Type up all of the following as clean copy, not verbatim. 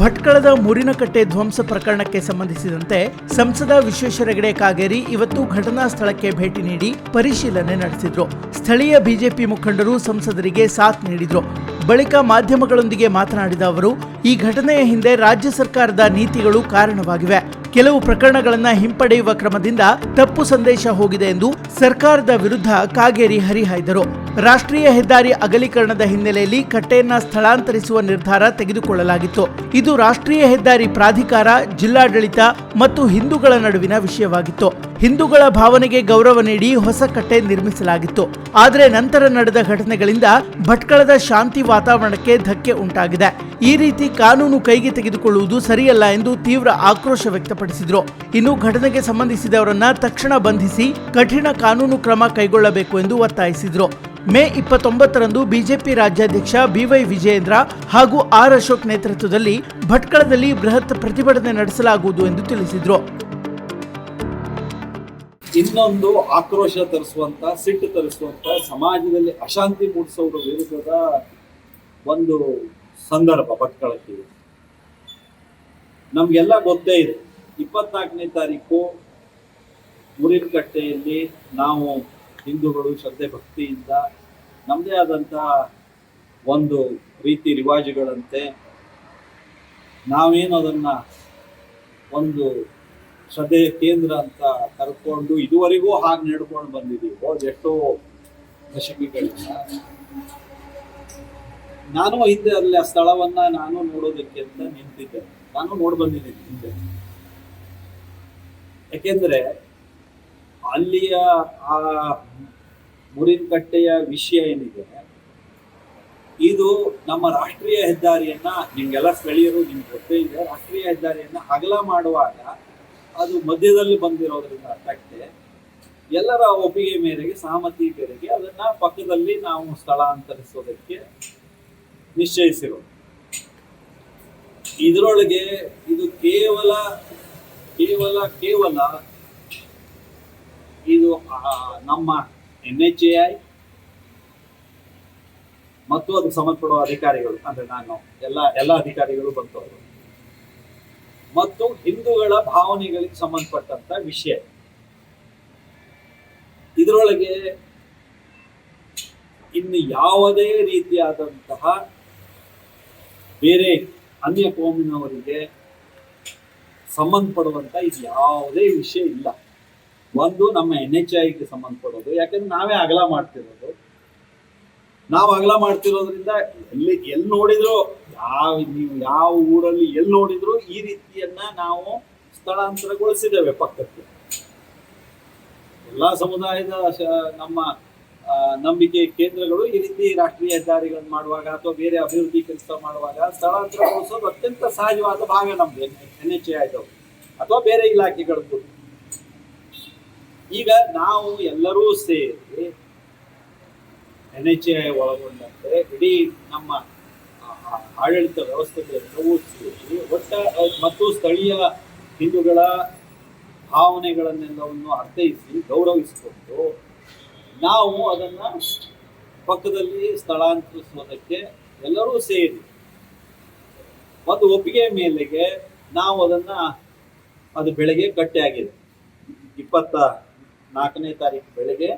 ಭಟ್ಕಳದ ಮೂರಿನಕಟ್ಟೆ ಧ್ವಂಸ ಪ್ರಕರಣಕ್ಕೆ ಸಂಬಂಧಿಸಿದಂತೆ ಸಂಸದ ವಿಶ್ವೇಶ್ವರ ಹೆಗಡೆ ಕಾಗೇರಿ ಇವತ್ತು ಘಟನಾ ಸ್ಥಳಕ್ಕೆ ಭೇಟಿ ನೀಡಿ ಪರಿಶೀಲನೆ ನಡೆಸಿದ್ರು. ಸ್ಥಳೀಯ ಬಿಜೆಪಿ ಮುಖಂಡರು ಸಂಸದರಿಗೆ ಸಾಥ್ ನೀಡಿದ್ರು. ಬಳಿಕ ಮಾಧ್ಯಮಗಳೊಂದಿಗೆ ಮಾತನಾಡಿದ ಅವರು, ಈ ಘಟನೆಯ ಹಿಂದೆ ರಾಜ್ಯ ಸರ್ಕಾರದ ನೀತಿಗಳು ಕಾರಣವಾಗಿವೆ. ಕೆಲವು ಪ್ರಕರಣಗಳನ್ನು ಹಿಂಪಡೆಯುವ ಕ್ರಮದಿಂದ ತಪ್ಪು ಸಂದೇಶ ಹೋಗಿದೆ ಎಂದು ಸರ್ಕಾರದ ವಿರುದ್ಧ ಕಾಗೇರಿ ಹರಿಹಾಯ್ದರು. ರಾಷ್ಟ್ರೀಯ ಹೆದ್ದಾರಿ ಅಗಲೀಕರಣದ ಹಿನ್ನೆಲೆಯಲ್ಲಿ ಕಟ್ಟೆಯನ್ನ ಸ್ಥಳಾಂತರಿಸುವ ನಿರ್ಧಾರ ತೆಗೆದುಕೊಳ್ಳಲಾಗಿತ್ತು. ಇದು ರಾಷ್ಟ್ರೀಯ ಹೆದ್ದಾರಿ ಪ್ರಾಧಿಕಾರ, ಜಿಲ್ಲಾಡಳಿತ ಮತ್ತು ಹಿಂದೂಗಳ ನಡುವಿನ ವಿಷಯವಾಗಿತ್ತು. ಹಿಂದೂಗಳ ಭಾವನೆಗೆ ಗೌರವ ನೀಡಿ ಹೊಸ ಕಟ್ಟೆ ನಿರ್ಮಿಸಲಾಗಿತ್ತು. ಆದರೆ ನಂತರ ನಡೆದ ಘಟನೆಗಳಿಂದ ಭಟ್ಕಳದ ಶಾಂತಿ ವಾತಾವರಣಕ್ಕೆ ಧಕ್ಕೆ ಉಂಟಾಗಿದೆ. ಈ ರೀತಿ ಕಾನೂನು ಕೈಗೆ ತೆಗೆದುಕೊಳ್ಳುವುದು ಸರಿಯಲ್ಲ ಎಂದು ತೀವ್ರ ಆಕ್ರೋಶ ವ್ಯಕ್ತಪಡಿಸಿದರು. ಇನ್ನು ಘಟನೆಗೆ ಸಂಬಂಧಿಸಿದವರನ್ನ ತಕ್ಷಣ ಬಂಧಿಸಿ ಕಠಿಣ ಕಾನೂನು ಕ್ರಮ ಕೈಗೊಳ್ಳಬೇಕು ಎಂದು ಒತ್ತಾಯಿಸಿದರು. ಮೇ 29ರಂದು ಬಿಜೆಪಿ ರಾಜ್ಯಾಧ್ಯಕ್ಷ ಬಿವೈ ವಿಜಯೇಂದ್ರ ಹಾಗೂ ಆರ್ ಅಶೋಕ್ ನೇತೃತ್ವದಲ್ಲಿ ಭಟ್ಕಳದಲ್ಲಿ ಬೃಹತ್ ಪ್ರತಿಭಟನೆ ನಡೆಸಲಾಗುವುದು ಎಂದು ತಿಳಿಸಿದರು. ಇನ್ನೊಂದು ಆಕ್ರೋಶ ತರಿಸುವಂತ, ಸಿಟ್ಟು ತರಿಸುವಂತ, ಸಮಾಜದಲ್ಲಿ ಅಶಾಂತಿ ಮೂಡಿಸುವ ವಿರುದ್ಧದ ಒಂದು ಸಂದರ್ಭ ಭಟ್ಕಳಕ್ಕೆ. ನಮ್ಗೆಲ್ಲ ಗೊತ್ತೇ ಇದೆ, 24ನೇ ತಾರೀಕು ಮೂರಿನಕಟ್ಟೆಯಲ್ಲಿ ನಾವು ಹಿಂದೂಗಳು ಶ್ರದ್ಧೆ ಭಕ್ತಿಯಿಂದ ನಮ್ಮದೇ ಆದಂಥ ಒಂದು ರೀತಿ ರಿವಾಜುಗಳಂತೆ ನಾವೇನು ಅದನ್ನು ಒಂದು ಶ್ರದ್ಧೆಯ ಕೇಂದ್ರ ಅಂತ ಕರ್ಕೊಂಡು ಇದುವರೆಗೂ ಹಾಗೆ ನಡ್ಕೊಂಡು ಬಂದಿದ್ದೀವೋ ಎಷ್ಟೋ ದಶಕಗಳಿಂದ. ನಾನು ಹಿಂದೆ ಅಲ್ಲಿ ಆ ಸ್ಥಳವನ್ನ ನಾನು ನೋಡೋದಕ್ಕೆ ಅಂತ ನಿಂತಿದ್ದೆ. ನಾನು ನೋಡಿ ಬಂದಿದ್ದೀನಿ ಹಿಂದೆ. ಯಾಕೆಂದ್ರೆ ಅಲ್ಲಿಯ ಆ ಮೂರಿನಕಟ್ಟೆಯ ವಿಷಯ ಏನಿದೆ, ಇದು ನಮ್ಮ ರಾಷ್ಟ್ರೀಯ ಹೆದ್ದಾರಿಯನ್ನ, ನಿಮ್ಗೆಲ್ಲ ಸ್ಥಳೀಯರು ನಿಮ್ಗೆ ಗೊತ್ತೇ ಇದೆ, ರಾಷ್ಟ್ರೀಯ ಹೆದ್ದಾರಿಯನ್ನ ಅಗಲ ಮಾಡುವಾಗ ಅದು ಮಧ್ಯದಲ್ಲಿ ಬಂದಿರೋದ್ರಿಂದ ಕಟ್ಟೆ ಎಲ್ಲರ ಒಪ್ಪಿಗೆ ಮೇರೆಗೆ, ಸಹಮತಿ ಮೇರೆಗೆ ಅದನ್ನ ಪಕ್ಕದಲ್ಲಿ ನಾವು ಸ್ಥಳಾಂತರಿಸೋದಕ್ಕೆ ನಿಶ್ಚಯಿಸಿರೋದು. ಇದರೊಳಗೆ ಇದು ಕೇವಲ ಇದು ನಮ್ಮ NHAI ಮತ್ತು ಅದು ಸಂಬಂಧಪಡುವ ಅಧಿಕಾರಿಗಳು, ಅಂದ್ರೆ ನಾನು ಎಲ್ಲ ಅಧಿಕಾರಿಗಳು ಬಂದವರು ಮತ್ತು ಹಿಂದೂಗಳ ಭಾವನೆಗಳಿಗೆ ಸಂಬಂಧಪಟ್ಟಂತ ವಿಷಯ. ಇದರೊಳಗೆ ಇನ್ನು ಯಾವುದೇ ರೀತಿಯಾದಂತಹ ಬೇರೆ ಅನ್ಯ ಕೋಮಿನವರಿಗೆ ಸಂಬಂಧಪಡುವಂತ ಇದು ಯಾವುದೇ ವಿಷಯ ಇಲ್ಲ. ಒಂದು ನಮ್ಮ NHAIಗೆ ಸಂಬಂಧಪಡೋದು, ಯಾಕಂದ್ರೆ ನಾವೇ ಅಗಲ ಮಾಡ್ತಿರೋದು. ನಾವು ಅಗಲ ಮಾಡ್ತಿರೋದ್ರಿಂದ ಎಲ್ಲಿ ನೋಡಿದ್ರು, ನೀವು ಯಾವ ಊರಲ್ಲಿ ಎಲ್ಲಿ ನೋಡಿದ್ರು ಈ ರೀತಿಯನ್ನ ನಾವು ಸ್ಥಳಾಂತರಗೊಳಿಸಿದ್ದೇವೆ ಪಕ್ಕಕ್ಕೆ. ಎಲ್ಲಾ ಸಮುದಾಯದ ನಮ್ಮ ನಂಬಿಕೆ ಕೇಂದ್ರಗಳು ಈ ರೀತಿ ರಾಷ್ಟ್ರೀಯ ಹೆದ್ದಾರಿಗಳನ್ನು ಮಾಡುವಾಗ ಅಥವಾ ಬೇರೆ ಅಭಿವೃದ್ಧಿ ಕೆಲಸ ಮಾಡುವಾಗ ಸ್ಥಳಾಂತರಗೊಳಿಸೋದು ಅತ್ಯಂತ ಸಹಜವಾದ ಭಾಗ ನಮ್ದು NHAI ಅಥವಾ ಬೇರೆ ಇಲಾಖೆಗಳದ್ದು. ಈಗ ನಾವು ಎಲ್ಲರೂ ಸೇರಿ NHAI ಒಳಗೊಂಡಂತೆ ಇಡೀ ನಮ್ಮ ಆಡಳಿತ ವ್ಯವಸ್ಥೆಗಳೆಲ್ಲವೂ ಸೇರಿ ಮತ್ತು ಸ್ಥಳೀಯ ಹಿಂದೂಗಳ ಭಾವನೆಗಳನ್ನೆಲ್ಲವನ್ನು ಅರ್ಥೈಸಿ ಗೌರವಿಸಿಕೊಂಡು ನಾವು ಅದನ್ನ ಪಕ್ಕದಲ್ಲಿ ಸ್ಥಳಾಂತರಿಸೋದಕ್ಕೆ ಎಲ್ಲರೂ ಸೇರಿ ಒಂದು ಒಪ್ಪಿಗೆ ಮೇಲೆಗೆ ನಾವು ಅದು ಬೆಳಗ್ಗೆ ಕಟ್ಟೆ ಆಗಿದೆ. 24ನೇ ತಾರೀಕು ಬೆಳಗ್ಗೆ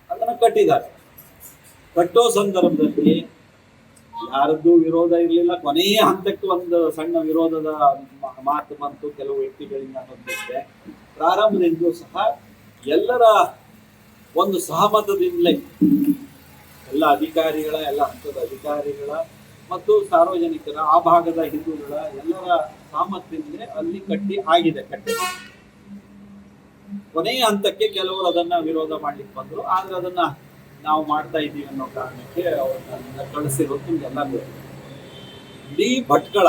ಅದನ್ನು ಕಟ್ಟಿದ್ದಾರೆ. ಕಟ್ಟೋ ಸಂದರ್ಭದಲ್ಲಿ ಯಾರದ್ದು ವಿರೋಧ ಇರಲಿಲ್ಲ. ಕೊನೆಯ ಹಂತಕ್ಕೆ ಒಂದು ಸಣ್ಣ ವಿರೋಧದ ಮಾತು ಬಂತು ಕೆಲವು ವ್ಯಕ್ತಿಗಳಿಂದ ಬಂದಿದ್ದೆ. ಪ್ರಾರಂಭದಿಂದಲೂ ಸಹ ಎಲ್ಲರ ಒಂದು ಸಹಮತದಿಂದಲೇ ಎಲ್ಲ ಹಂತದ ಅಧಿಕಾರಿಗಳ ಮತ್ತು ಸಾರ್ವಜನಿಕರ, ಆ ಭಾಗದ ಹಿಂದೂಗಳ ಎಲ್ಲರ ಸಹಮತದಿಂದಲೇ ಅಲ್ಲಿ ಆಗಿದೆ ಕಟ್ಟೆ. ಕೊನೆಯ ಹಂತಕ್ಕೆ ಕೆಲವರು ಅದನ್ನ ವಿರೋಧ ಮಾಡ್ಲಿಕ್ಕೆ ಬಂದ್ರು. ಆದ್ರೆ ಅದನ್ನ ನಾವು ಮಾಡ್ತಾ ಇದ್ದೀವಿ ಅನ್ನೋ ಕಾರಣಕ್ಕೆ ಅವ್ರನ್ನ ಕಳಿಸಿರೋದು ಎಲ್ಲ ಗೊತ್ತು. ಇಡೀ ಭಟ್ಕಳ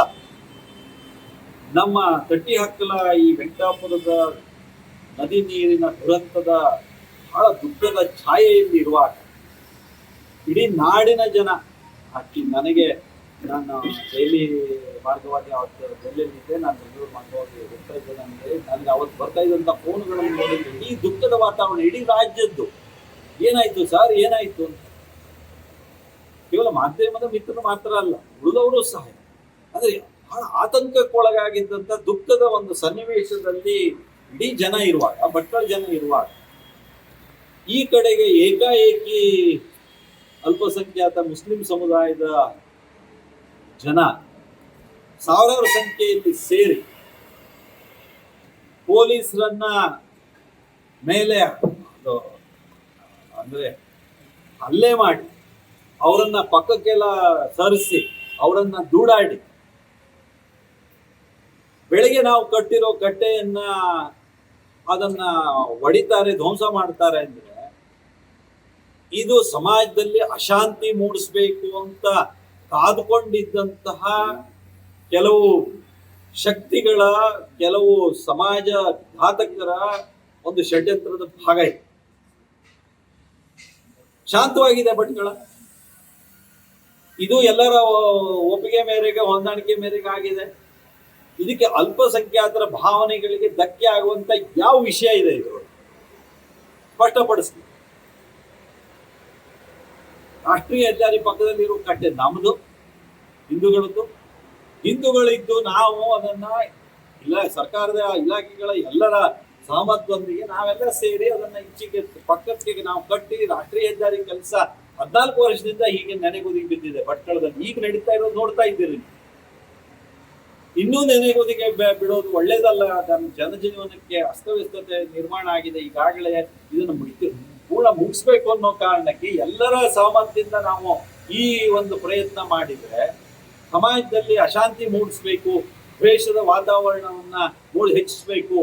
ನಮ್ಮ ತಟ್ಟಿಹಕ್ಕಲ ಈ ವೆಂಕಟಾಪುರದ ನದಿ ನೀರಿನ ದುರಂತದ ಬಹಳ ದುಃಖದ ಛಾಯೆಯಲ್ಲಿ ಇರುವಾಗ ಇಡೀ ನಾಡಿನ ಜನ ನಾನು ಡೈಲಿ ಮಾರ್ಗವಾಗಿ ಅವತ್ತು ಡೆಲ್ಲಿಯಲ್ಲಿದ್ದೆ, ನಾನು ಬೆಂಗಳೂರು ಮಾರ್ಗವಾಗಿ ಬರ್ತಾ ಇದ್ದೆ. ನನಗೆ ಅವತ್ತು ಬರ್ತಾ ಇದ್ದಂಥ ಫೋನ್ಗಳನ್ನು ನೋಡಿದ್ರೆ ಈ ದುಃಖದ ವಾತಾವರಣ ಇಡೀ ರಾಜ್ಯದ್ದು. ಏನಾಯ್ತು ಸರ್, ಏನಾಯ್ತು ಅಂತ ಕೇವಲ ಮಾಧ್ಯಮದ ಮಿತ್ರರು ಮಾತ್ರ ಅಲ್ಲ, ಉಳಿದವರು ಸಹ. ಅಂದ್ರೆ ಬಹಳ ಆತಂಕಕ್ಕೊಳಗಾಗಿದ್ದಂಥ ದುಃಖದ ಒಂದು ಸನ್ನಿವೇಶದಲ್ಲಿ ಇಡೀ ಜನ ಇರುವಾಗ, ಭಟ್ಕಳ ಜನ ಇರುವಾಗ, ಈ ಕಡೆಗೆ ಏಕಾಏಕಿ ಅಲ್ಪಸಂಖ್ಯಾತ ಮುಸ್ಲಿಂ ಸಮುದಾಯದ ಜನ ಸಾವಿರಾರು ಸಂಖ್ಯೆಯಲ್ಲಿ ಸೇರಿ ಪೊಲೀಸರನ್ನ ಮೇಲೆ ಅಂದ್ರೆ ಹಲ್ಲೆ ಮಾಡಿ ಅವರನ್ನ ಪಕ್ಕಕ್ಕೆಲ್ಲ ಸರಿಸಿ ಅವರನ್ನ ದೂಡಾಡಿ ಬೆಳಿಗ್ಗೆ ನಾವು ಕಟ್ಟಿರೋ ಕಟ್ಟೆಯನ್ನ ಅದನ್ನ ಒಡಿತಾರೆ, ಧ್ವಂಸ ಮಾಡ್ತಾರೆ ಅಂದ್ರೆ ಇದು ಸಮಾಜದಲ್ಲಿ ಅಶಾಂತಿ ಮೂಡಿಸ್ಬೇಕು ಅಂತ ಕಾದುಕೊಂಡಿದ್ದಂತಹ ಕೆಲವು ಶಕ್ತಿಗಳ, ಕೆಲವು ಸಮಾಜ ಘಾತಕರ ಒಂದು ಷಡ್ಯಂತ್ರದ ಭಾಗ ಇದೆ. ಶಾಂತವಾಗಿದೆ ಭಟ್ಕಳ. ಇದು ಎಲ್ಲರ ಒಪ್ಪಿಗೆ ಮೇರೆಗೆ, ಹೊಂದಾಣಿಕೆ ಮೇರೆಗೆ ಆಗಿದೆ. ಇದಕ್ಕೆ ಅಲ್ಪಸಂಖ್ಯಾತರ ಭಾವನೆಗಳಿಗೆ ಧಕ್ಕೆ ಆಗುವಂತ ಯಾವ ವಿಷಯ ಇದೆ ಇದು ಸ್ಪಷ್ಟಪಡಿಸ್ತೀವಿ. ರಾಷ್ಟ್ರೀಯ ಹೆದ್ದಾರಿ ಪಕ್ಕದಲ್ಲಿರೋ ಕಟ್ಟೆ ನಮ್ದು, ಹಿಂದೂಗಳದ್ದು. ಹಿಂದೂಗಳಿದ್ದು ನಾವು ಅದನ್ನ ಇಲ್ಲ ಸರ್ಕಾರದ ಇಲಾಖೆಗಳ ಎಲ್ಲರ ಸಹಮತದೊಂದಿಗೆ ನಾವೆಲ್ಲ ಸೇರಿ ಅದನ್ನ ಈಚೆಗೆ ಪಕ್ಕಕ್ಕೆ ನಾವು ಕಟ್ಟಿ ರಾಷ್ಟ್ರೀಯ ಹೆದ್ದಾರಿ ಕೆಲಸ 14 ವರ್ಷದಿಂದ ಹೀಗೆ ನೆನೆಗುದಿಗೆ ಬಿದ್ದಿದೆ ಭಟ್ಕಳದಲ್ಲಿ. ಈಗ ನಡೀತಾ ಇರೋದು ನೋಡ್ತಾ ಇದ್ದೀರಿ. ಇನ್ನೂ ನೆನೆಗುದಿಗೆ ಬಿಡೋದು ಒಳ್ಳೇದಲ್ಲ. ಜನಜೀವನಕ್ಕೆ ಅಸ್ತವ್ಯಸ್ತತೆ ನಿರ್ಮಾಣ ಆಗಿದೆ ಈಗಾಗಲೇ. ಇದನ್ನು ಪೂರ್ಣ ಮುಗಿಸ್ಬೇಕು ಅನ್ನೋ ಕಾರಣಕ್ಕೆ ಎಲ್ಲರ ಸಹಮತದಿಂದ ನಾವು ಈ ಒಂದು ಪ್ರಯತ್ನ ಮಾಡಿದ್ರೆ ಸಮಾಜದಲ್ಲಿ ಅಶಾಂತಿ ಮೂಡಿಸ್ಬೇಕು, ದ್ವೇಷದ ವಾತಾವರಣವನ್ನ ಹೆಚ್ಚಿಸ್ಬೇಕು,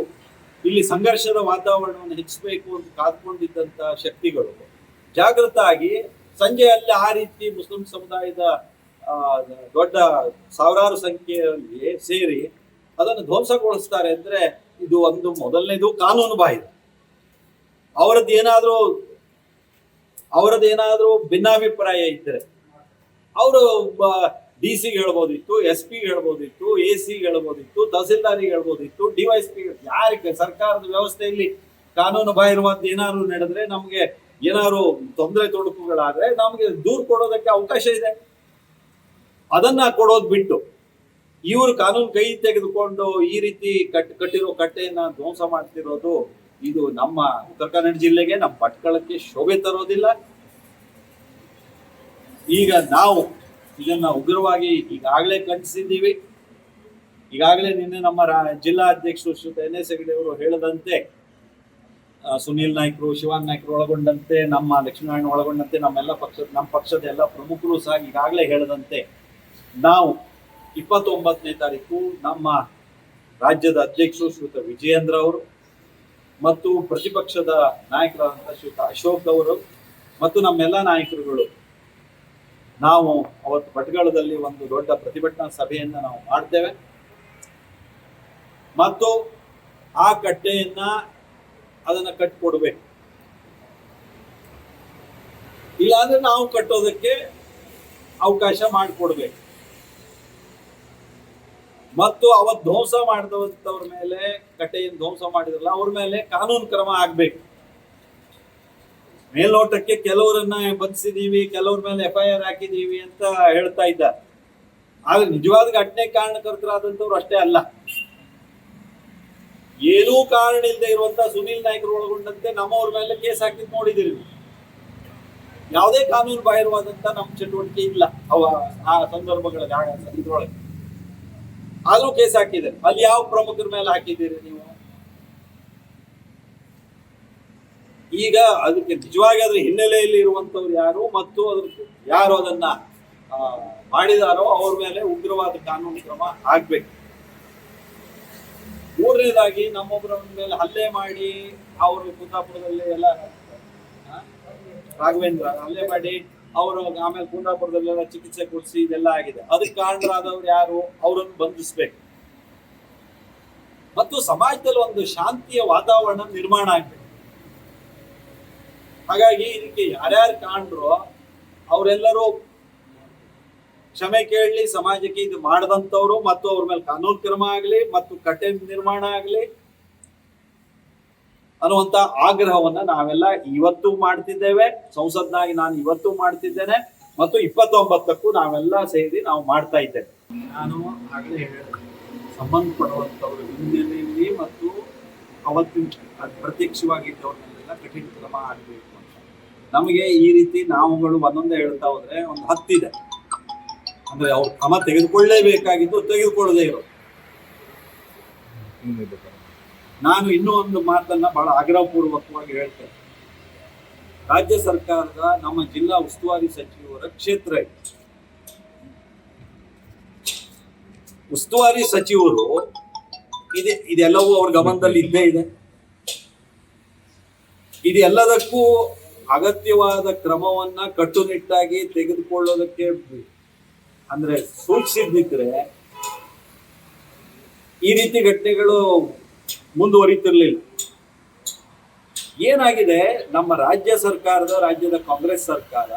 ಇಲ್ಲಿ ಸಂಘರ್ಷದ ವಾತಾವರಣವನ್ನು ಹೆಚ್ಚಿಸಬೇಕು ಅಂತ ಕಾದ್ಕೊಂಡಿದ್ದಂತ ಶಕ್ತಿಗಳು ಜಾಗೃತ ಆಗಿ ಸಂಜೆಯಲ್ಲಿ ಆ ರೀತಿ ಮುಸ್ಲಿಂ ಸಮುದಾಯದ ದೊಡ್ಡ ಸಾವಿರಾರು ಸಂಖ್ಯೆಯಲ್ಲಿ ಸೇರಿ ಅದನ್ನು ಧ್ವಂಸಗೊಳಿಸ್ತಾರೆ ಅಂದ್ರೆ ಇದು ಒಂದು ಮೊದಲನೇದು ಕಾನೂನು ಬಾಹಿರ. ಅವರದ್ದೇನಾದ್ರೂ ಭಿನ್ನಾಭಿಪ್ರಾಯ ಇದ್ದರೆ ಅವರು DC ಹೇಳ್ಬೋದಿತ್ತು, SP ಹೇಳ್ಬೋದಿತ್ತು, AC ಹೇಳ್ಬೋದಿತ್ತು, ತಹಸೀಲ್ದಾರಿಗೆ ಹೇಳ್ಬೋದಿತ್ತು, DYSP. ಯಾರಿಗೆ ಸರ್ಕಾರದ ವ್ಯವಸ್ಥೆಯಲ್ಲಿ ಕಾನೂನು ಬಾಹಿರವಾದ ಏನಾದ್ರು ನಡೆದ್ರೆ, ನಮ್ಗೆ ಏನಾದ್ರು ತೊಂದರೆ ತೊಡಕುಗಳಾದ್ರೆ ನಮ್ಗೆ ದೂರು ಕೊಡೋದಕ್ಕೆ ಅವಕಾಶ ಇದೆ. ಅದನ್ನ ಕೊಡೋದು ಬಿಟ್ಟು ಇವರು ಕಾನೂನು ಕೈ ತೆಗೆದುಕೊಂಡು ಈ ರೀತಿ ಕಟ್ಟಿರೋ ಕಟ್ಟೆಯನ್ನ ಧ್ವಂಸ ಮಾಡ್ತಿರೋದು ಇದು ನಮ್ಮ ಉತ್ತರ ಕನ್ನಡ ಜಿಲ್ಲೆಗೆ, ನಮ್ಮ ಭಟ್ಕಳಕ್ಕೆ ಶೋಭೆ ತರೋದಿಲ್ಲ. ಈಗ ನಾವು ಇದನ್ನ ಉಗ್ರವಾಗಿ ಈಗಾಗಲೇ ಖಂಡಿಸಿದ್ದೀವಿ. ಈಗಾಗಲೇ ನಿನ್ನೆ ನಮ್ಮ ಜಿಲ್ಲಾ ಅಧ್ಯಕ್ಷರು ಶ್ರೀ NS ಹೆಗಡೆ ಅವರು ಹೇಳದಂತೆ, ಸುನೀಲ್ ನಾಯ್ಕರು, ಶಿವಾನ್ ನಾಯ್ಕರು ಒಳಗೊಂಡಂತೆ, ನಮ್ಮ ಲಕ್ಷ್ಮೀನಾರಾಯಣ ಒಳಗೊಂಡಂತೆ ನಮ್ಮ ಪಕ್ಷದ ಎಲ್ಲ ಪ್ರಮುಖರು ಸಹ ಈಗಾಗಲೇ ಹೇಳದಂತೆ ನಾವು 29ನೇ ತಾರೀಕು ನಮ್ಮ ರಾಜ್ಯದ ಅಧ್ಯಕ್ಷರು ಶ್ರೀಯುತ ವಿಜಯೇಂದ್ರ ಅವರು ಮತ್ತು ಪ್ರತಿಪಕ್ಷದ ನಾಯಕರಾದಂಥ ಶ್ರೀಯುತ ಅಶೋಕ್ ಅವರು ಮತ್ತು ನಮ್ಮೆಲ್ಲ ನಾಯಕರುಗಳು ನಾವು ಅವತ್ತು ಭಟ್ಕಳದಲ್ಲಿ ಒಂದು ದೊಡ್ಡ ಪ್ರತಿಭಟನಾ ಸಭೆಯನ್ನ ನಾವು ಮಾಡ್ತೇವೆ. ಮತ್ತು ಆ ಕಟ್ಟೆಯನ್ನ ಅದನ್ನ ಕಟ್ಟಿಕೊಡ್ಬೇಕು. ಇಲ್ಲಾಂದ್ರೆ ನಾವು ಕಟ್ಟೋದಕ್ಕೆ ಅವಕಾಶ ಮಾಡಿಕೊಡ್ಬೇಕು. ಮತ್ತು ಅವತ್ತು ಧ್ವಂಸ ಮಾಡಿದವ್ರ ಮೇಲೆ, ಕಟ್ಟೆಯನ್ನು ಧ್ವಂಸ ಮಾಡಿದ್ರಲ್ಲ ಅವ್ರ ಮೇಲೆ ಕಾನೂನು ಕ್ರಮ ಆಗ್ಬೇಕು. ಮೇಲ್ನೋಟಕ್ಕೆ ಕೆಲವರನ್ನ ಬಂಧಿಸಿದೀವಿ, ಕೆಲವ್ರ ಮೇಲೆ FIR ಹಾಕಿದೀವಿ ಅಂತ ಹೇಳ್ತಾ ಇದ್ದಾರೆ. ಆದ್ರೆ ನಿಜವಾದ ಘಟನೆ ಕಾರಣಕರ್ತರಾದಂಥವ್ರು ಅಷ್ಟೇ ಅಲ್ಲ. ಏನೂ ಕಾರಣ ಇಲ್ಲದೆ ಇರುವಂತ ಸುನೀಲ್ ನಾಯ್ಕರು ಒಳಗೊಂಡಂತೆ ನಮ್ಮವ್ರ ಮೇಲೆ ಕೇಸ್ ಹಾಕಿದ್ ನೋಡಿದಿರಿ. ಯಾವುದೇ ಕಾನೂನು ಬಾಹಿರವಾದಂತ ನಮ್ಮ ಚಟುವಟಿಕೆ ಇಲ್ಲ ಆ ಸಂದರ್ಭಗಳಲ್ಲಿ ಇದ್ರೊಳಗೆ. ಆದ್ರೂ ಕೇಸ್ ಹಾಕಿದ್ದಾರೆ. ಅಲ್ಲಿ ಯಾವ ಪ್ರಮುಖರ ಮೇಲೆ ಹಾಕಿದ್ದೀರಿ ನೀವು? ಈಗ ಅದಕ್ಕೆ ನಿಜವಾಗಿ ಅದ್ರ ಹಿನ್ನೆಲೆಯಲ್ಲಿ ಇರುವಂತವ್ರು ಯಾರು ಮತ್ತು ಯಾರು ಅದನ್ನ ಮಾಡಿದಾರೋ ಅವ್ರ ಮೇಲೆ ಉಗ್ರವಾದ ಕಾನೂನು ಕ್ರಮ ಆಗ್ಬೇಕು. ಮೂರನೇದಾಗಿ ನಮ್ಮೊಬ್ಬರ ಮೇಲೆ ಹಲ್ಲೆ ಮಾಡಿ ಅವರು ಕುಂದಾಪುರದಲ್ಲಿ ಎಲ್ಲ ರಾಘವೇಂದ್ರ ಹಲ್ಲೆ ಮಾಡಿ ಅವರು ಆಮೇಲೆ ಕುಂದಾಪುರದಲ್ಲೆಲ್ಲ ಚಿಕಿತ್ಸೆ ಕೊಡಿಸಿ ಇದೆಲ್ಲ ಆಗಿದೆ. ಅದಕ್ಕೆ ಕಾರಣರಾದವ್ರು ಯಾರು? ಅವರನ್ನು ಬಂಧಿಸ್ಬೇಕು. ಮತ್ತು ಸಮಾಜದಲ್ಲಿ ಒಂದು ಶಾಂತಿಯ ವಾತಾವರಣ ನಿರ್ಮಾಣ ಆಗ್ಬೇಕು. ಹಾಗಾಗಿ ಇದಕ್ಕೆ ಯಾರ್ಯಾರು ಕಾಣ್ರು ಅವರೆಲ್ಲರೂ ಕ್ಷಮೆ ಕೇಳಲಿ. ಸಮಾಜಕ್ಕೆ ಇದು ಮಾಡದಂತವ್ರು ಮತ್ತು ಅವ್ರ ಮೇಲೆ ಕಾನೂನು ಕ್ರಮ ಆಗಲಿ ಮತ್ತು ಕಟ್ಟೆ ನಿರ್ಮಾಣ ಆಗಲಿ ಅನ್ನುವಂತ ಆಗ್ರಹವನ್ನ ನಾವೆಲ್ಲ ಇವತ್ತು ಮಾಡ್ತಿದ್ದೇವೆ. ಸಂಸತ್ನಾಗಿ ನಾನು ಇವತ್ತು ಮಾಡ್ತಿದ್ದೇನೆ ಮತ್ತು 29ಕ್ಕೂ ನಾವೆಲ್ಲ ಸೇರಿ ನಾವು ಮಾಡ್ತಾ ಇದ್ದೇವೆ. ನಾನು ಆಗಲೇ ಹೇಳಿದೆ, ಸಂಬಂಧಪಡುವಂಥವ್ರು ಹಿನ್ನೆಲೆಯಲ್ಲಿ ಮತ್ತು ಅವತ್ತಿನ ಪ್ರತ್ಯಕ್ಷವಾಗಿದ್ದವ್ರನ್ನೆಲ್ಲ ಕಠಿಣ ಕ್ರಮ ಆಗಬೇಕು ಅಂತ. ನಮಗೆ ಈ ರೀತಿ ನಾವುಗಳು ಒಂದೊಂದೇ ಹೇಳ್ತಾ ಹೋದ್ರೆ ಒಂದು 10 ಇದೆ. ಅಂದ್ರೆ ಅವ್ರು ಕ್ರಮ ತೆಗೆದುಕೊಳ್ಳೇಬೇಕಾಗಿದ್ದು ತೆಗೆದುಕೊಳ್ಳದೇ ಇರೋ. ನಾನು ಇನ್ನೂ ಒಂದು ಮಾತನ್ನ ಬಹಳ ಆಗ್ರಹಪೂರ್ವಕವಾಗಿ ಹೇಳ್ತೇನೆ. ರಾಜ್ಯ ಸರ್ಕಾರದ ನಮ್ಮ ಜಿಲ್ಲಾ ಉಸ್ತುವಾರಿ ಸಚಿವರ ಕ್ಷೇತ್ರ ಇದೆ. ಉಸ್ತುವಾರಿ ಸಚಿವರು ಇದೆಲ್ಲವೂ ಅವ್ರ ಗಮನದಲ್ಲಿ ಇದ್ದೇ ಇದೆ. ಇದೆಲ್ಲದಕ್ಕೂ ಅಗತ್ಯವಾದ ಕ್ರಮವನ್ನ ಕಟ್ಟುನಿಟ್ಟಾಗಿ ತೆಗೆದುಕೊಳ್ಳೋದಕ್ಕೆ ಅಂದ್ರೆ ಸೂಚಿಸಿದ್ರೆ ಈ ರೀತಿ ಘಟನೆಗಳು ಮುಂದುವರಿತಿರ್ಲಿಲ್ಲ. ಏನಾಗಿದೆ, ನಮ್ಮ ರಾಜ್ಯದ ಕಾಂಗ್ರೆಸ್ ಸರ್ಕಾರ,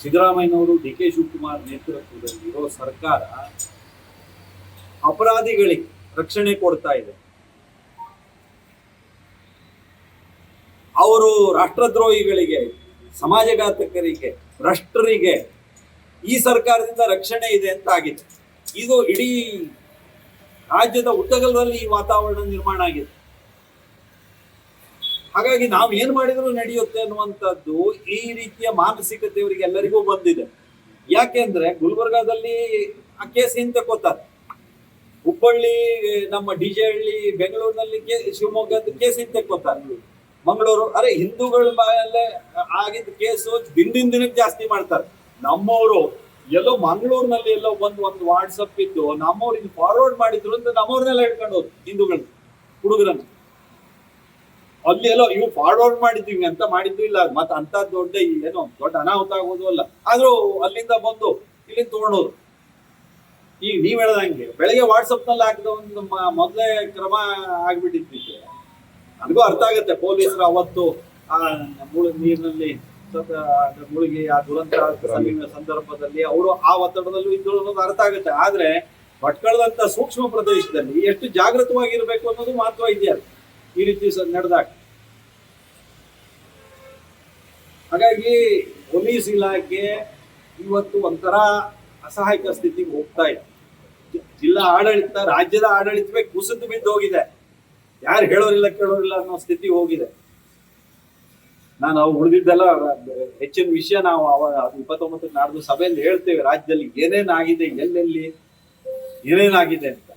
ಸಿದ್ದರಾಮಯ್ಯನವರು, ಡಿ ಕೆ ಶಿವಕುಮಾರ್ ನೇತೃತ್ವದಲ್ಲಿರೋ ಸರ್ಕಾರ ಅಪರಾಧಿಗಳಿಗೆ ರಕ್ಷಣೆ ಕೊಡ್ತಾ ಇದೆ. ಅವರು ರಾಷ್ಟ್ರದ್ರೋಹಿಗಳಿಗೆ, ಸಮಾಜಘಾತಕರಿಗೆ, ಭ್ರಷ್ಟರಿಗೆ ಈ ಸರ್ಕಾರದಿಂದ ರಕ್ಷಣೆ ಇದೆ ಅಂತ ಆಗಿದೆ. ಇದು ಇಡೀ ರಾಜ್ಯದ ಉದ್ದಗಲದಲ್ಲಿ ಈ ವಾತಾವರಣ ನಿರ್ಮಾಣ ಆಗಿದೆ. ಹಾಗಾಗಿ ನಾವು ಏನ್ ಮಾಡಿದ್ರು ನಡೆಯುತ್ತೆ ಅನ್ನುವಂಥದ್ದು ಈ ರೀತಿಯ ಮಾನಸಿಕತೆ ಇವರಿಗೆ ಎಲ್ಲರಿಗೂ ಬಂದಿದೆ. ಯಾಕೆಂದ್ರೆ ಗುಲ್ಬರ್ಗಾದಲ್ಲಿ ಆ ಕೇಸ್ ಹಿಂತಕೋತಾರೆ, ಹುಬ್ಬಳ್ಳಿ, ನಮ್ಮ ಡಿಜೆಹಳ್ಳಿ, ಬೆಂಗಳೂರಿನಲ್ಲಿ ಶಿವಮೊಗ್ಗದ ಕೇಸ್ ಹಿಂತಕೋತಾರೆ, ಮಂಗಳೂರು, ಅರೆ ಹಿಂದೂಗಳ ಮೇಲೆ ಆಗಿದ್ದ ಕೇಸು ದಿನಕ್ಕೆ ಜಾಸ್ತಿ ಮಾಡ್ತಾರೆ. ನಮ್ಮವರು ಎಲ್ಲೋ ಮಂಗಳೂರಿನಲ್ಲಿ ಎಲ್ಲೋ ಒಂದು ವಾಟ್ಸಪ್ ಇದ್ದು ನಮ್ಮವ್ರಿಗೆ ಫಾರ್ವರ್ಡ್ ಮಾಡಿದ್ರು ಅಂತ ನಮ್ಮವ್ರನ್ನೆಲ್ಲ ಹೇಳ್ಕೊಂಡು ಹೋದ್ರು, ಹಿಂದೂಗಳ ಹುಡುಗರನ್ನ. ಅಲ್ಲಿ ಎಲ್ಲೋ ಇವು ಫಾರ್ವರ್ಡ್ ಮಾಡಿದ್ವಿ ಅಂತ ಮಾಡಿದ್ದು ಇಲ್ಲ, ಮತ್ತೆ ಅಂತ ದೊಡ್ಡ ಅನಾಹುತ ಆಗೋದು ಅಲ್ಲ. ಆದ್ರೂ ಅಲ್ಲಿಂದ ಬಂದು ಇಲ್ಲಿಂದ ತಗೊಂಡೋದು. ಈಗ ನೀವ್ ಹೇಳ್ದಂಗೆ ಬೆಳಗ್ಗೆ ವಾಟ್ಸಪ್ ನಲ್ಲಿ ಹಾಕಿದ ಒಂದು ಮೊದಲೇ ಕ್ರಮ ಆಗ್ಬಿಟ್ಟಿದ್ದಿದೆ. ನನಗೂ ಅರ್ಥ ಆಗುತ್ತೆ, ಪೊಲೀಸರು ಅವತ್ತು ಆ ನೀರಿನಲ್ಲಿ ಮುಳುಗಿ ಆ ದುರಂತ ಸಂದರ್ಭದಲ್ಲಿ ಅವರು ಆ ಒತ್ತಡದಲ್ಲೂ ಇದ್ರು ಅನ್ನೋದು ಅರ್ಥ ಆಗುತ್ತೆ. ಆದ್ರೆ ಭಟ್ಕಳದಂತ ಸೂಕ್ಷ್ಮ ಪ್ರದೇಶದಲ್ಲಿ ಎಷ್ಟು ಜಾಗೃತವಾಗಿರ್ಬೇಕು ಅನ್ನೋದು ಮಹತ್ವ ಇದೆಯಲ್ಲ ಈ ರೀತಿ ನಡೆದಾಗ. ಹಾಗಾಗಿ ಪೊಲೀಸ್ ಇಲಾಖೆ ಇವತ್ತು ಒಂಥರ ಅಸಹಾಯಕ ಸ್ಥಿತಿಗೆ ಹೋಗ್ತಾ ಇದೆ. ಜಿಲ್ಲಾ ಆಡಳಿತ, ರಾಜ್ಯದ ಆಡಳಿತವೇ ಕುಸಿದು ಬಿದ್ದು ಹೋಗಿದೆ. ಯಾರು ಹೇಳೋರಿಲ್ಲ ಕೇಳೋರಿಲ್ಲ ಅನ್ನೋ ಸ್ಥಿತಿ ಹೋಗಿದೆ. ನಾನು ಉಳಿದಿದ್ದೆಲ್ಲ ಹೆಚ್ಚಿನ ವಿಷಯ ನಾವು 29 ನಾಡ್ದು ಸಭೆಯಲ್ಲಿ ಹೇಳ್ತೇವೆ, ರಾಜ್ಯದಲ್ಲಿ ಏನೇನಾಗಿದೆ, ಎಲ್ಲೆಲ್ಲಿ ಏನೇನಾಗಿದೆ ಅಂತ.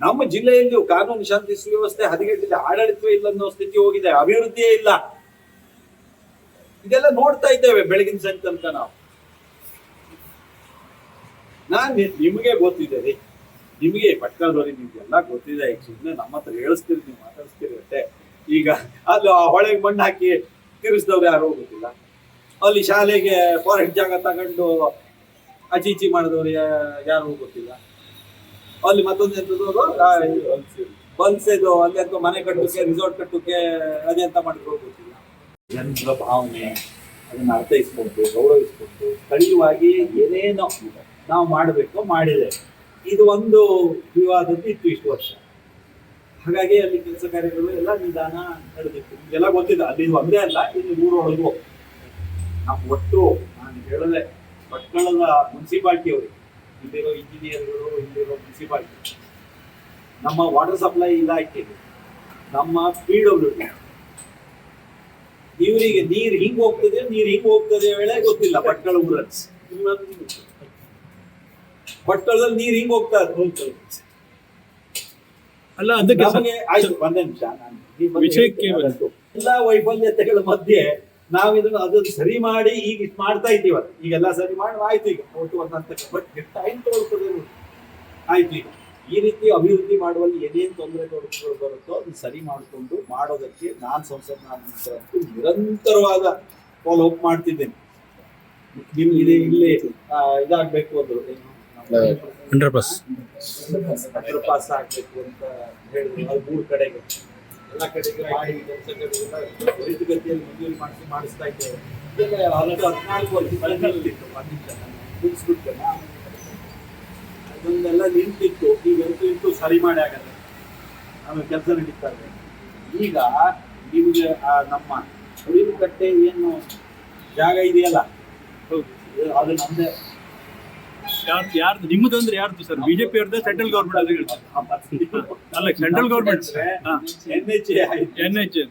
ನಮ್ಮ ಜಿಲ್ಲೆಯಲ್ಲಿ ಕಾನೂನು ಶಾಂತಿ ಸುವ್ಯವಸ್ಥೆ ಹದಗೆಟ್ಟಿದೆ, ಆಡಳಿತವೇ ಇಲ್ಲ ಅನ್ನೋ ಸ್ಥಿತಿ ಹೋಗಿದೆ, ಅಭಿವೃದ್ಧಿಯೇ ಇಲ್ಲ. ಇದೆಲ್ಲ ನೋಡ್ತಾ ಇದ್ದೇವೆ ಬೆಳಗಿನ ಸಂಜೆ ತನಕ ನಾವು. ನಿಮಗೆ ಗೊತ್ತಿದೆ ರೀ, ನಿಮಗೆ ಭಟ್ಕಳದವ್ರಿಗೆ ನಿಮ್ಗೆಲ್ಲ ಗೊತ್ತಿದೆ. ಈಗ ಸುಮ್ಮನೆ ನಮ್ಮ ಹತ್ರ ಹೇಳಿಸ್ತೀರಿ, ನೀವು ಮಾತಾಡಿಸ್ತೀರಿ ಅಷ್ಟೇ. ಈಗ ಅಲ್ಲಿ ಹೊಳೆಗೆ ಮಣ್ಣು ಹಾಕಿ ತಿರ್ಸಿದವ್ರು ಯಾರು ಗೊತ್ತಿಲ್ಲ. ಅಲ್ಲಿ ಶಾಲೆಗೆ ಫಾರೆಸ್ಟ್ ಜಾಗ ತಗೊಂಡು ಅಚೀಚಿ ಮಾಡಿದವ್ರು ಯಾರು ಗೊತ್ತಿಲ್ಲ. ಅಲ್ಲಿ ಮತ್ತೊಂದು ಎಂತದವರು ಬಲ್ಸೆದು ಅಲ್ಲಿ ಅಂತ ಮನೆ ಕಟ್ಟೋಕೆ, ರಿಸಾರ್ಟ್ ಕಟ್ಟೋಕೆ ಅದೆಂತ ಮಾಡಿದ್ರು ಗೊತ್ತಿಲ್ಲ. ಜನರ ಭಾವನೆ ಅದನ್ನ ಅರ್ಥೈಸ್ಕೊಂಡು, ಗೌರವಿಸ್ಕೊಂಡು ಸ್ಥಳೀಯವಾಗಿ ಏನೇನೋ ನಾವು ಮಾಡಬೇಕು ಮಾಡಿದೆ. ಇದು ಒಂದು ವಿವಾದದ್ದು ಇತ್ತು ಇಷ್ಟು ವರ್ಷ. ಹಾಗಾಗಿ ಅಲ್ಲಿ ಕೆಲಸ ಕಾರ್ಯಗಳು ಎಲ್ಲ ನಿಧಾನ ನಡೆದಿತ್ತು. ಇದೆಲ್ಲ ಗೊತ್ತಿದೆ. ಅಲ್ಲಿ ಒಂದೇ ಅಲ್ಲ, ಇಲ್ಲಿ ಊರೊಳಗು ನಾವು ಒಟ್ಟು ನಾನು ಹೇಳದೆ ಭಟ್ಕಳದ ಮುನ್ಸಿಪಾಲ್ಟಿ ಅವರಿಗೆ, ಇಲ್ಲಿರೋ ಇಂಜಿನಿಯರ್ಗಳು, ಇಲ್ಲಿರೋ ಮುನ್ಸಿಪಾಲ್ಟಿ, ನಮ್ಮ ವಾಟರ್ ಸಪ್ಲೈ ಇಲಾಖೆಗೆ, ನಮ್ಮ PWD, ಇವರಿಗೆ ನೀರು ಹಿಂಗ್ ಹೋಗ್ತದೆ ವೇಳೆ ಗೊತ್ತಿಲ್ಲ. ಭಟ್ಕಳ ಊರಲ್ಲಿ ಭಟ್ಕಳದಲ್ಲಿ ನೀರು ಹಿಂಗ್ ಹೋಗ್ತಾ ಇದೆ ಅಲ್ಲ. ಅದಕ್ಕೆ ಆಯ್ತು, ಒಂದೇ ನಿಮಿಷ, ವಿಷಯಕ್ಕೆ ಎಲ್ಲ ವೈಫಲ್ಯತೆಗಳ ಮಧ್ಯೆ ನಾವು ಅದನ್ನ ಸರಿ ಮಾಡಿ ಈಗ ಮಾಡ್ತಾ ಇದ್ದೀವಲ್ಲ. ಈಗೆಲ್ಲ ಸರಿ ಮಾಡಿ ಆಯ್ತು, ಈಗ ಒಟ್ಟು ಬಟ್ ಟೈಮ್ ತಗೊಳ್ತದೆ. ಆಯ್ತು, ಈಗ ಈ ರೀತಿ ಅಭಿವೃದ್ಧಿ ಮಾಡುವಲ್ಲಿ ಏನೇನು ತೊಂದರೆ ತೊಡಕುಗಳು ಬರುತ್ತೋ ಅದನ್ನ ಸರಿ ಮಾಡಿಕೊಂಡು ಮಾಡೋದಕ್ಕೆ ನಾನು ಸಂಸತ್ ನಿರಂತರವಾದ ಫಾಲೋ ಅಪ್ ಮಾಡ್ತಿದ್ದೇನೆ. ನಿಮ್ಗೆ ಇಲ್ಲಿ ಇದಾಗಬೇಕು ಅಂದ್ರು, ಅಂಡರ್ ಪಾಸ್ ಆಗ್ಬೇಕು ಅಂತ ಹೇಳಿದ್ರು. ಅದು 3 ಕಡೆಗೆ ಎಲ್ಲ ಕಡೆಗೆ ಮಾಡಿ ಕೆಲಸಗಳೆಲ್ಲ ತ್ವರಿತಗತಿಯಲ್ಲಿ ಮಂಜೂರಿ ಮಾಡಿಸ್ತಾ ಇದ್ದೇವೆ. ಆಲ್ರೆಡಿ 14 ವರ್ಷ ಮುಗಿಸ್ಬಿಡ್ತೇನೆ. ಅದನ್ನೆಲ್ಲ ನಿಂತಿತ್ತು, ಈಗಂತೂ ಇಂತೂ ಸರಿ ಮಾಡಿ ಆಗತ್ತೆ, ಆಮೇಲೆ ಕೆಲಸ ನಡೀತಾ ಇದೆ. ಈಗ ನಿಮಗೆ ನಮ್ಮ ಕಟ್ಟೆ ಏನು ಜಾಗ ಇದೆಯಲ್ಲ, ಅದು ನಮ್ಮದೇ ಯಾರ್ದು ನಿಮ್ಮದು ಅಂದ್ರೆ ಯಾರ್ದು ಸರ್? ಬಿಜೆಪಿ ಅವ್ರದ್ದು ಸೆಂಟ್ರಲ್ ಗೌರ್ಮೆಂಟ್ ಅದು ಹೇಳ್ತಾರೆ. ಅಲ್ಲ ಸೆಂಟ್ರಲ್ ಗೌರ್ಮೆಂಟ್ NHA